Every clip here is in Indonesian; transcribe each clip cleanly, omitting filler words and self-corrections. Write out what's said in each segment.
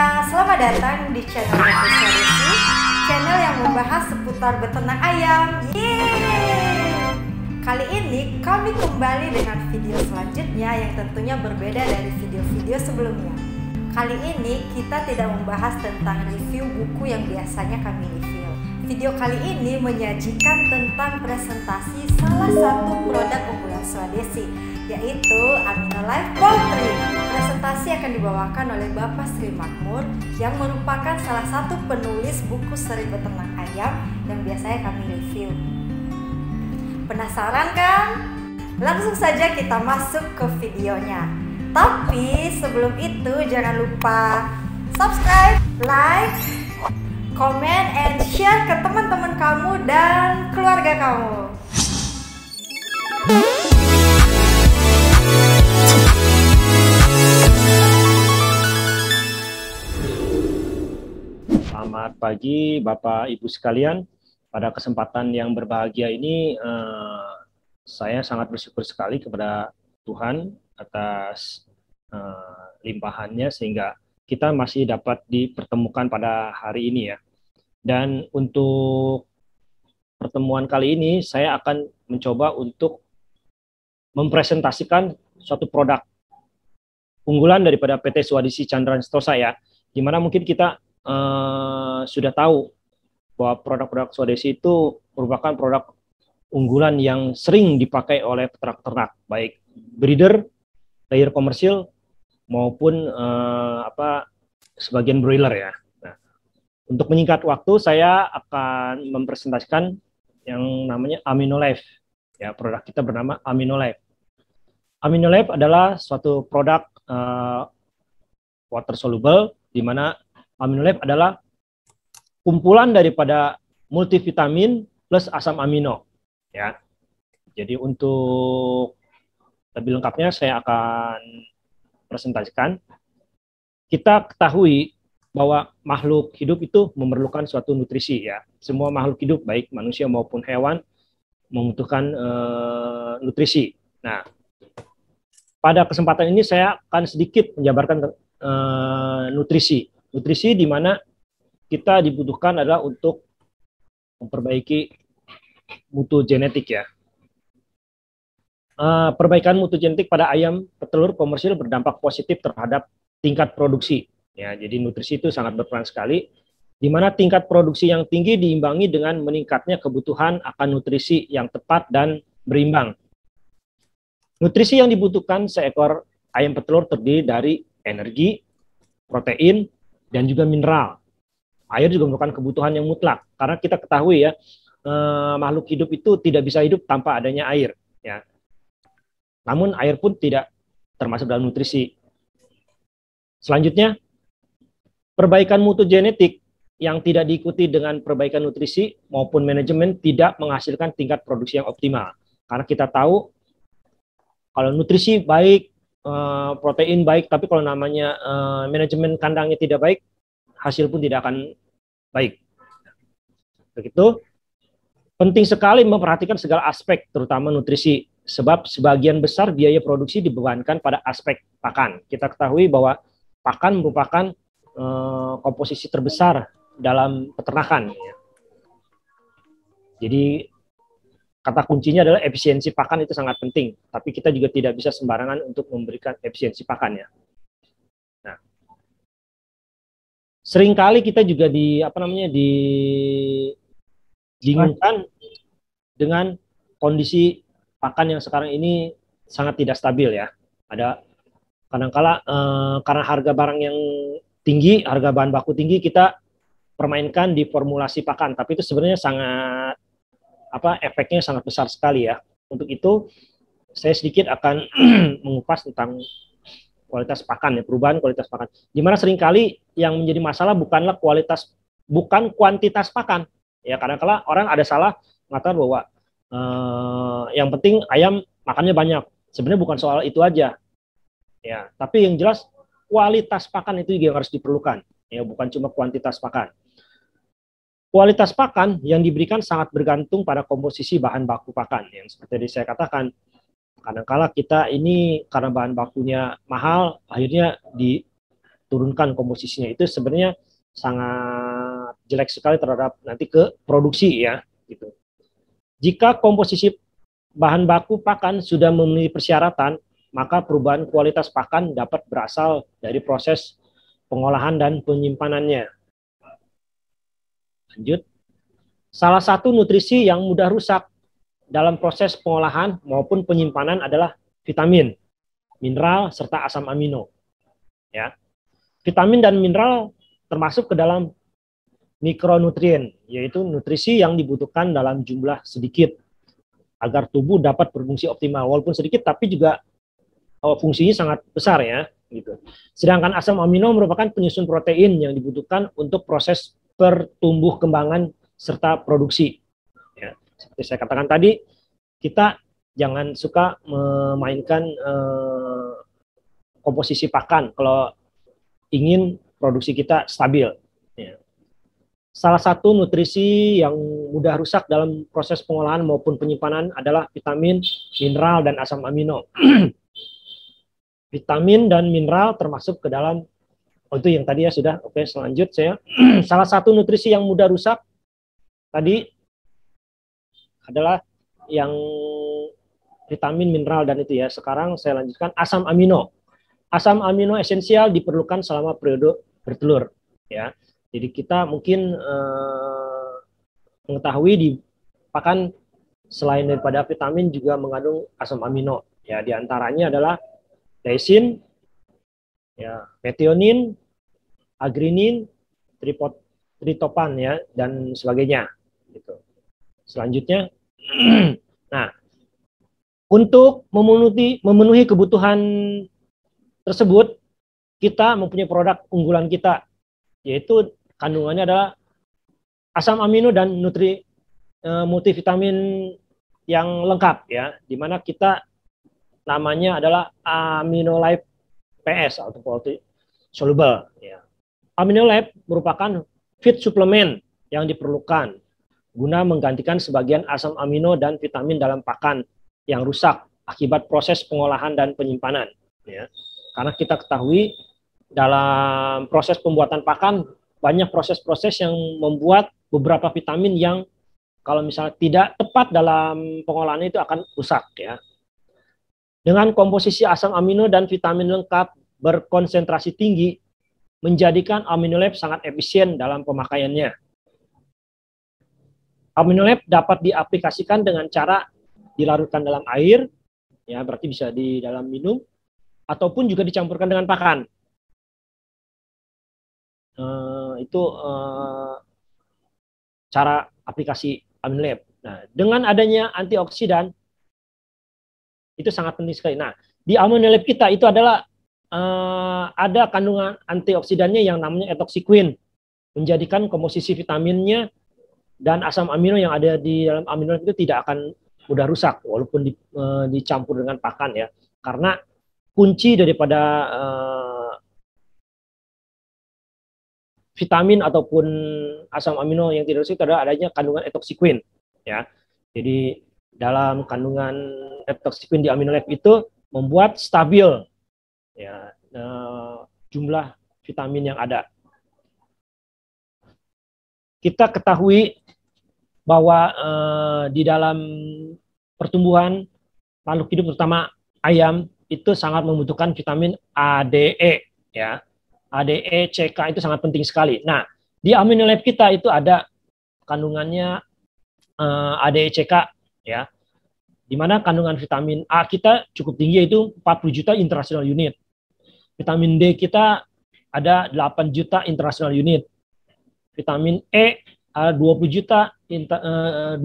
Selamat datang di channel Nutrisi, channel yang membahas seputar beternak ayam. Yeay! Kali ini kami kembali dengan video selanjutnya yang tentunya berbeda dari video-video sebelumnya. Kali ini kita tidak membahas tentang review buku yang biasanya kami review. Video kali ini menyajikan tentang presentasi salah satu produk unggulan Swadesi, yaitu AminoLife Poultry. Presentasi akan dibawakan oleh Bapak Sri Makmur yang merupakan salah satu penulis buku seri beternak ayam yang biasanya kami review. Penasaran kan? Langsung saja kita masuk ke videonya. Tapi sebelum itu jangan lupa subscribe, like, comment, and share ke teman-teman kamu dan keluarga kamu. Selamat pagi Bapak Ibu sekalian. Pada kesempatan yang berbahagia ini saya sangat bersyukur sekali kepada Tuhan atas limpahannya sehingga kita masih dapat dipertemukan pada hari ini ya. Dan untuk pertemuan kali ini saya akan mencoba untuk mempresentasikan suatu produk unggulan daripada PT Swadesi Chandra Sentosa ya, di mana mungkin kita sudah tahu bahwa produk-produk Swadesi itu merupakan produk unggulan yang sering dipakai oleh peternak-peternak, baik breeder, layer komersil, maupun sebagian broiler ya. Nah, untuk menyingkat waktu, saya akan mempresentasikan yang namanya AminoLife. Ya, produk kita bernama AminoLife. AminoLife adalah suatu produk water soluble, di mana AminoLife adalah kumpulan daripada multivitamin plus asam amino. Ya, jadi untuk lebih lengkapnya saya akan presentasikan. Kita ketahui bahwa makhluk hidup itu memerlukan suatu nutrisi ya. Semua makhluk hidup baik manusia maupun hewan membutuhkan nutrisi. Nah, pada kesempatan ini saya akan sedikit menjabarkan nutrisi. Nutrisi di mana kita dibutuhkan adalah untuk memperbaiki mutu genetik ya. Perbaikan mutu genetik pada ayam petelur komersil berdampak positif terhadap tingkat produksi. Ya, jadi nutrisi itu sangat berperan sekali, di mana tingkat produksi yang tinggi diimbangi dengan meningkatnya kebutuhan akan nutrisi yang tepat dan berimbang. Nutrisi yang dibutuhkan seekor ayam petelur terdiri dari energi, protein, dan juga mineral. Air juga merupakan kebutuhan yang mutlak, karena kita ketahui ya, makhluk hidup itu tidak bisa hidup tanpa adanya air. Ya. Namun air pun tidak termasuk dalam nutrisi. Selanjutnya, perbaikan mutu genetik yang tidak diikuti dengan perbaikan nutrisi maupun manajemen tidak menghasilkan tingkat produksi yang optimal. Karena kita tahu kalau nutrisi baik, protein baik, tapi kalau namanya manajemen kandangnya tidak baik, hasil pun tidak akan baik. Begitu, penting sekali memperhatikan segala aspek, terutama nutrisi, sebab sebagian besar biaya produksi dibebankan pada aspek pakan. Kita ketahui bahwa pakan merupakan komposisi terbesar dalam peternakan. Ya. Jadi kata kuncinya adalah efisiensi pakan itu sangat penting, tapi kita juga tidak bisa sembarangan untuk memberikan efisiensi pakan ya. Nah, seringkali kita juga dibingungkan dengan kondisi pakan yang sekarang ini sangat tidak stabil ya. Ada kadangkala karena harga barang yang tinggi, harga bahan baku tinggi, kita permainkan di formulasi pakan, tapi itu sebenarnya sangat efeknya sangat besar sekali ya. Untuk itu saya sedikit akan mengupas tentang kualitas pakan ya, perubahan kualitas pakan. Di mana seringkali yang menjadi masalah bukan kuantitas pakan. Ya, kadang-kala orang ada salah mengatakan bahwa yang penting ayam makannya banyak. Sebenarnya bukan soal itu aja. Ya, tapi yang jelas kualitas pakan itu juga harus diperlukan. Ya, bukan cuma kuantitas pakan. Kualitas pakan yang diberikan sangat bergantung pada komposisi bahan baku pakan. Yang seperti saya katakan, kadang-kala kita ini karena bahan bakunya mahal, akhirnya diturunkan komposisinya, itu sebenarnya sangat jelek sekali terhadap nanti ke produksi ya gitu. Jika komposisi bahan baku pakan sudah memenuhi persyaratan, maka perubahan kualitas pakan dapat berasal dari proses pengolahan dan penyimpanannya. Lanjut. Salah satu nutrisi yang mudah rusak dalam proses pengolahan maupun penyimpanan adalah vitamin, mineral, serta asam amino. Ya. Vitamin dan mineral termasuk ke dalam mikronutrien, yaitu nutrisi yang dibutuhkan dalam jumlah sedikit agar tubuh dapat berfungsi optimal. Walaupun sedikit, tapi juga fungsinya sangat besar ya. Gitu. Sedangkan asam amino merupakan penyusun protein yang dibutuhkan untuk proses pertumbuh kembangan serta produksi. Ya, seperti saya katakan tadi, kita jangan suka memainkan komposisi pakan kalau ingin produksi kita stabil. Ya. Salah satu nutrisi yang mudah rusak dalam proses pengolahan maupun penyimpanan adalah vitamin, mineral, dan asam amino. Vitamin dan mineral termasuk ke dalam, itu yang tadi ya sudah. Oke, selanjut saya. Salah satu nutrisi yang mudah rusak tadi adalah yang vitamin, mineral, dan itu ya. Sekarang saya lanjutkan asam amino. Asam amino esensial diperlukan selama periode bertelur. Ya, jadi kita mungkin mengetahui di pakan selain daripada vitamin juga mengandung asam amino. Ya, diantaranya adalah leucin, ya, methionine, agrinin, triptofan ya, dan sebagainya. Gitu. Selanjutnya, nah, untuk memenuhi kebutuhan tersebut, kita mempunyai produk unggulan kita, yaitu kandungannya adalah asam amino dan multivitamin yang lengkap ya, di mana kita namanya adalah AminoLife PS atau soluble. Ya. AminoLife merupakan feed suplemen yang diperlukan guna menggantikan sebagian asam amino dan vitamin dalam pakan yang rusak akibat proses pengolahan dan penyimpanan. Ya. Karena kita ketahui dalam proses pembuatan pakan banyak proses-proses yang membuat beberapa vitamin yang kalau misalnya tidak tepat dalam pengolahan itu akan rusak ya. Dengan komposisi asam amino dan vitamin lengkap berkonsentrasi tinggi menjadikan AminoLife sangat efisien dalam pemakaiannya. AminoLife dapat diaplikasikan dengan cara dilarutkan dalam air, ya berarti bisa di dalam minum, ataupun juga dicampurkan dengan pakan. Itu cara aplikasi AminoLife. Nah, dengan adanya antioksidan itu sangat penting sekali. Nah, di AminoLife kita itu adalah ada kandungan antioksidannya yang namanya etoxyquin, menjadikan komposisi vitaminnya dan asam amino yang ada di dalam AminoLife itu tidak akan mudah rusak walaupun dicampur dengan pakan ya. Karena kunci daripada vitamin ataupun asam amino yang tidak rusak adalah adanya kandungan etoxyquin ya. Jadi dalam kandungan etoxyquin di AminoLife itu membuat stabil ya jumlah vitamin yang ada. Kita ketahui bahwa di dalam pertumbuhan makhluk hidup terutama ayam itu sangat membutuhkan vitamin ADE ya. ADE, CK itu sangat penting sekali. Nah, di AminoLife kita itu ada kandungannya ADE, CK ya. Di mana kandungan vitamin A kita cukup tinggi yaitu 40 juta international unit. Vitamin D kita ada 8 juta international unit. Vitamin E ada 20 juta 20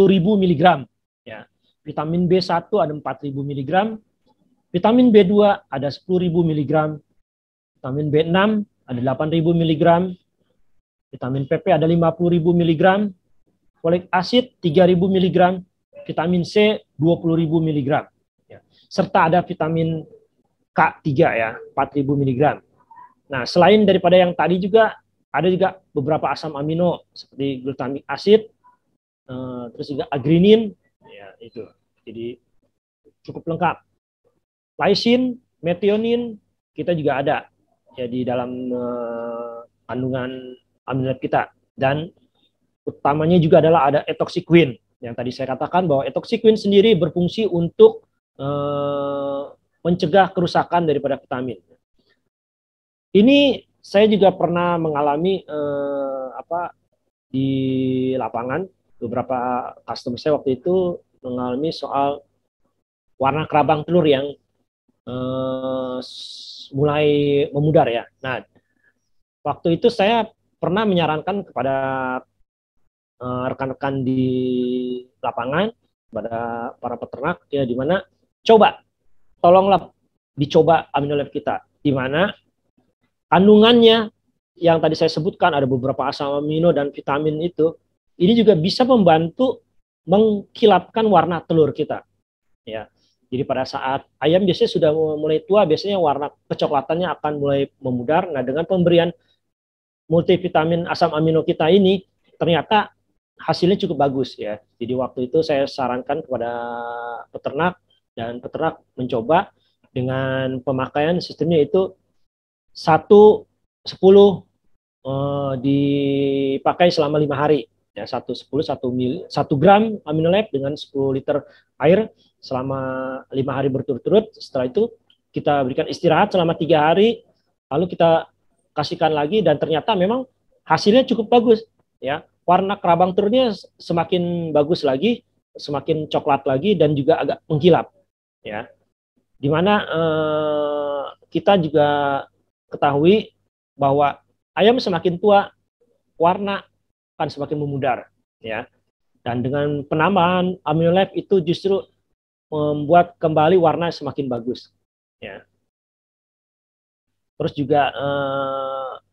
ribu miligram ya. Vitamin B1 ada 4.000 miligram. Vitamin B2 ada 10.000 miligram. Vitamin B6 ada 8.000 miligram. Vitamin PP ada 50.000 miligram. Folik acid 3.000 miligram. Vitamin C 20.000 miligram. Ya. Serta ada vitamin K3 ya, 4.000 miligram. Nah, selain daripada yang tadi juga ada juga beberapa asam amino seperti glutamic acid, terus juga agrinin, ya itu. Jadi cukup lengkap. Leucin, methionine kita juga ada. ya di dalam kandungan amino kita, dan utamanya juga adalah ada etoxyquin yang tadi saya katakan bahwa etoxyquin sendiri berfungsi untuk mencegah kerusakan daripada vitamin. Ini saya juga pernah mengalami di lapangan, beberapa customer saya waktu itu mengalami soal warna kerabang telur yang mulai memudar ya. Nah, waktu itu saya pernah menyarankan kepada rekan-rekan di lapangan, pada para peternak ya, di mana coba tolonglah dicoba AminoLab kita, di mana kandungannya yang tadi saya sebutkan ada beberapa asam amino dan vitamin itu, ini juga bisa membantu mengkilapkan warna telur kita ya. Jadi pada saat ayam biasanya sudah mulai tua, biasanya warna kecoklatannya akan mulai memudar. Nah, dengan pemberian multivitamin asam amino kita ini ternyata hasilnya cukup bagus ya. Jadi waktu itu saya sarankan kepada peternak, dan peternak mencoba dengan pemakaian sistemnya itu 1/10 dipakai selama 5 hari ya, 1/10 1 gram AminoLab dengan 10 liter air selama 5 hari berturut-turut. Setelah itu kita berikan istirahat selama 3 hari, lalu kita kasihkan lagi, dan ternyata memang hasilnya cukup bagus ya. Warna kerabang telurnya semakin bagus lagi, semakin coklat lagi, dan juga agak mengkilap ya. Dimana kita juga ketahui bahwa ayam semakin tua warna akan semakin memudar ya. Dan dengan penambahan AminoLab itu justru membuat kembali warna semakin bagus ya. Terus juga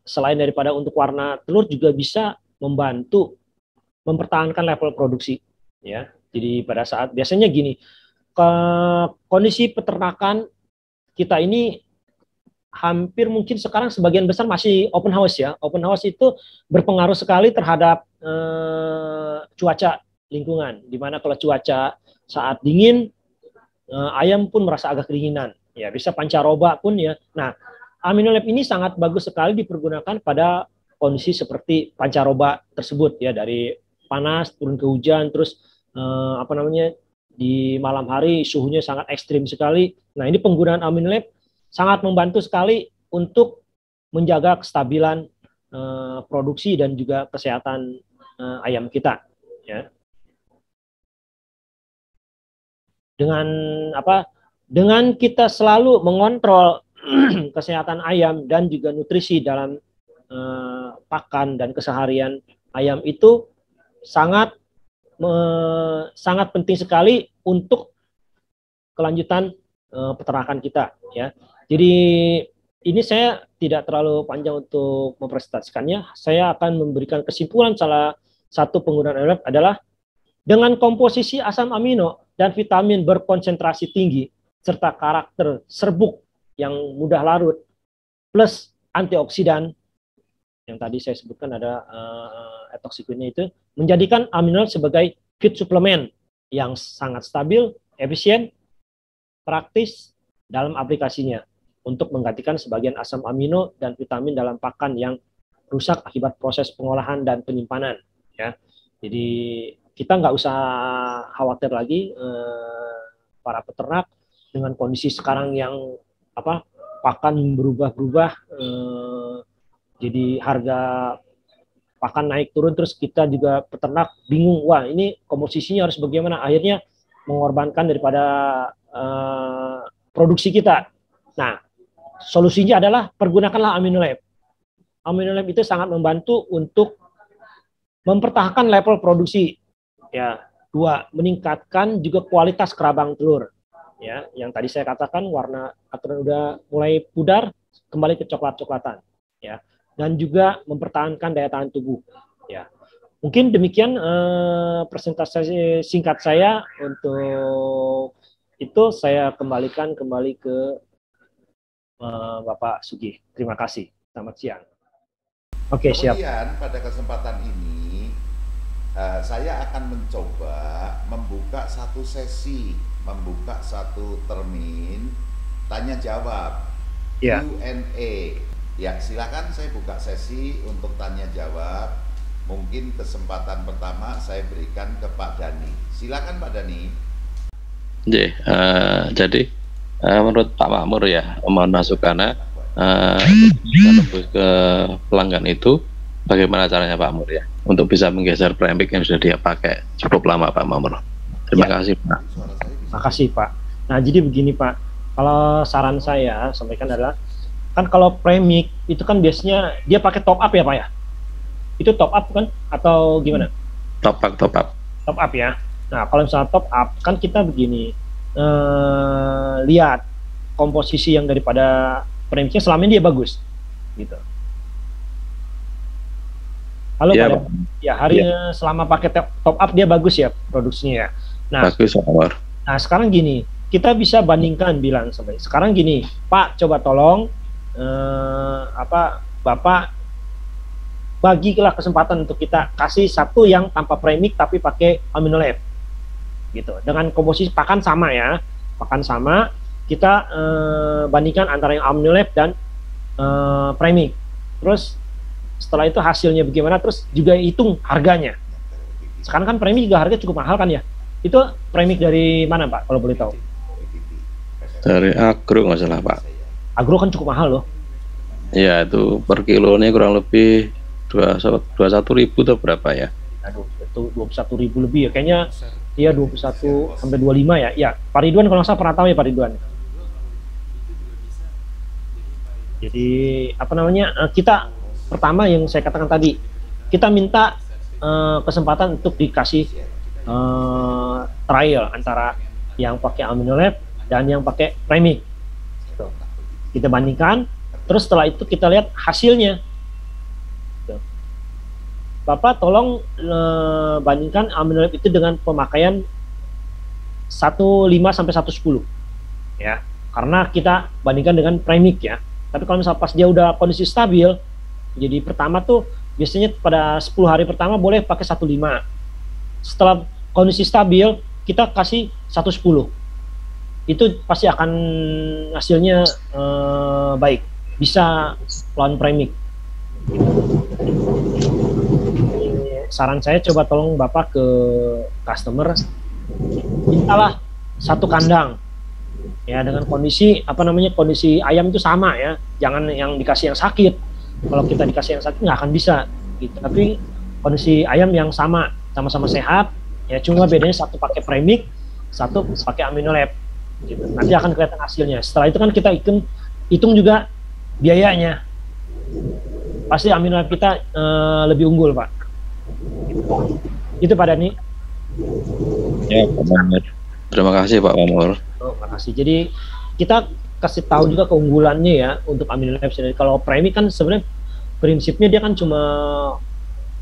selain daripada untuk warna telur, juga bisa membantu mempertahankan level produksi ya. Jadi pada saat biasanya gini, kondisi peternakan kita ini hampir mungkin sekarang sebagian besar masih open house ya. Open house itu berpengaruh sekali terhadap cuaca lingkungan, dimana kalau cuaca saat dingin, ayam pun merasa agak kedinginan ya, bisa pancaroba pun ya. Nah, AminoLab ini sangat bagus sekali dipergunakan pada kondisi seperti pancaroba tersebut ya, dari panas turun ke hujan, terus di malam hari suhunya sangat ekstrim sekali. Nah, ini penggunaan AminoLab sangat membantu sekali untuk menjaga kestabilan produksi dan juga kesehatan ayam kita ya. Dengan kita selalu mengontrol kesehatan ayam dan juga nutrisi dalam pakan dan keseharian ayam itu sangat penting sekali untuk kelanjutan peternakan kita ya. Jadi ini saya tidak terlalu panjang untuk mempresentasikannya. Saya akan memberikan kesimpulan salah satu penggunaan AminoLab adalah dengan komposisi asam amino dan vitamin berkonsentrasi tinggi serta karakter serbuk yang mudah larut plus antioksidan yang tadi saya sebutkan ada etoxyquinnya, itu menjadikan AminoLab sebagai feed suplemen yang sangat stabil, efisien, praktis dalam aplikasinya untuk menggantikan sebagian asam amino dan vitamin dalam pakan yang rusak akibat proses pengolahan dan penyimpanan ya. Jadi kita nggak usah khawatir lagi para peternak dengan kondisi sekarang yang pakan berubah-ubah, jadi harga pakan naik turun, terus kita juga peternak bingung, wah ini komposisinya harus bagaimana, akhirnya mengorbankan daripada produksi kita. Nah, solusinya adalah pergunakanlah AminoLab. AminoLab itu sangat membantu untuk mempertahankan level produksi ya. 2, meningkatkan juga kualitas kerabang telur ya, yang tadi saya katakan warna atau udah mulai pudar kembali ke coklat-coklatan ya, dan juga mempertahankan daya tahan tubuh ya. Mungkin demikian presentasi singkat saya. Untuk itu saya kembalikan kembali ke Bapak Sugih. Terima kasih. Selamat siang. Oke, siap. Kemudian pada kesempatan ini saya akan mencoba membuka satu sesi, membuka satu termin tanya jawab, Q&A. Ya, silakan saya buka sesi untuk tanya jawab. Mungkin kesempatan pertama saya berikan ke Pak Dani. Silakan Pak Dani. Jadi menurut Pak Makmur ya, mohon masukannya ke pelanggan itu bagaimana caranya Pak Makmur ya untuk bisa menggeser premix yang sudah dia pakai cukup lama Pak Makmur. Terima kasih Pak. Terima kasih Pak. Nah jadi begini Pak, kalau saran saya sampaikan adalah kan kalau premix itu kan biasanya dia pakai top up ya Pak ya? Itu top up kan atau gimana? Top up. Top up ya. Nah kalau misalnya top up kan kita begini, lihat komposisi yang daripada premixnya selama ini dia bagus, gitu. Halo ya, Pak. Ya harinya selama pakai top up dia bagus ya produksinya ya. Nah, bagus Pak. Nah sekarang gini, kita bisa bandingkan bilang sampai sekarang gini, Pak coba tolong Bapak bagilah kesempatan untuk kita kasih satu yang tanpa premix tapi pakai aminolab gitu dengan komposisi pakan sama ya, pakan sama, kita bandingkan antara yang aminolab dan premix, terus setelah itu hasilnya bagaimana, terus juga hitung harganya. Sekarang kan premix juga harga cukup mahal kan ya, itu premix dari mana Pak kalau boleh tahu? Dari Agro nggak salah Pak. Agro kan cukup mahal loh. Iya itu per kilonya kurang lebih 21.000 atau berapa ya? Aduh, itu 21.000 lebih ya kayaknya. Iya 21 sampai 25 ya. Ya, Pak Ridwan kalau nggak salah pernah tahu ya Pak Ridwan. Jadi apa namanya? Kita pertama yang saya katakan tadi, kita minta kesempatan untuk dikasih trial antara yang pakai aminolab dan yang pakai premix. Gitu. Kita bandingkan, terus setelah itu kita lihat hasilnya. Bapak tolong bandingkan aminolab itu dengan pemakaian 1,5 sampai 1,10 ya, karena kita bandingkan dengan premix ya. Tapi kalau misalnya pas dia udah kondisi stabil, jadi pertama tuh biasanya pada 10 hari pertama boleh pakai 1,5. Setelah kondisi stabil kita kasih 1,10. Itu pasti akan hasilnya baik, bisa lawan premix. Saran saya coba tolong Bapak ke customer, mintalah satu kandang ya dengan kondisi kondisi ayam itu sama ya, jangan yang dikasih yang sakit. Kalau kita dikasih yang sakit nggak akan bisa gitu. Tapi kondisi ayam yang sama-sama sehat ya, cuma bedanya satu pakai premix, satu pakai aminolab gitu. Nanti akan kelihatan hasilnya. Setelah itu kan kita hitung juga biayanya, pasti aminolab kita lebih unggul Pak. Itu Pak Dani. Ya Pak Makmur. Terima kasih Pak Makmur. Oh, makasih. Jadi kita kasih tahu juga keunggulannya ya untuk aminolab. Kalau premix kan sebenarnya prinsipnya dia kan cuma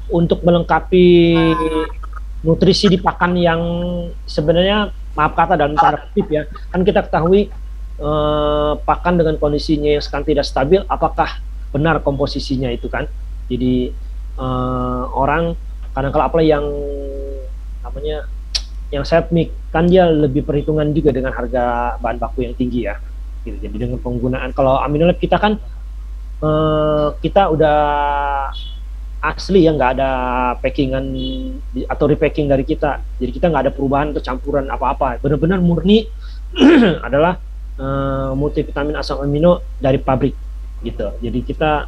untuk melengkapi nutrisi di pakan yang sebenarnya maaf kata dalam tanda kutip ya, kan kita ketahui pakan dengan kondisinya yang sekarang tidak stabil, apakah benar komposisinya itu kan. Jadi orang kadang-kala apalagi yang namanya yang setmik kan dia lebih perhitungan juga dengan harga bahan baku yang tinggi ya gitu. Jadi dengan penggunaan kalau aminolab kita kan kita udah asli ya, nggak ada packingan atau repacking dari kita, jadi kita nggak ada perubahan atau campuran apa-apa, benar-benar murni adalah multivitamin asam amino dari pabrik gitu. Jadi kita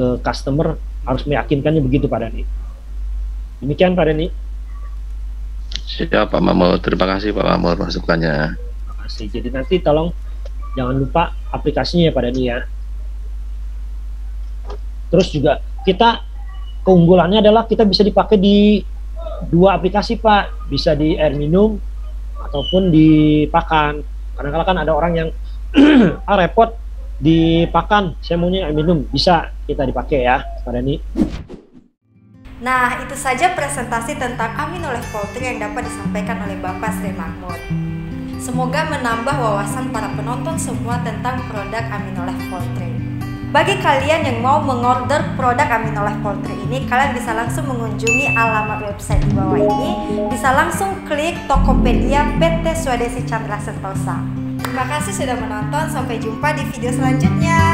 ke customer harus meyakinkannya begitu Pak Dani. Demikian Pak Dani. Siap Pak Makmur, terima kasih Pak Makmur masukannya. Terima kasih. Jadi nanti tolong jangan lupa aplikasinya ya Pak Dani ya. Terus juga kita keunggulannya adalah kita bisa dipakai di 2 aplikasi Pak, bisa di air minum ataupun di pakan. Kadang-kadang kan ada orang yang repot di pakan, saya maunya air minum, bisa kita dipakai ya Pak Dani. Nah, itu saja presentasi tentang aminolab poultry yang dapat disampaikan oleh Bapak Sri Makmur. Semoga menambah wawasan para penonton semua tentang produk aminolab poultry. Bagi kalian yang mau mengorder produk aminolab poultry ini, kalian bisa langsung mengunjungi alamat website di bawah ini, bisa langsung klik Tokopedia PT Swadesi Chandra Sentosa. Terima kasih sudah menonton, sampai jumpa di video selanjutnya.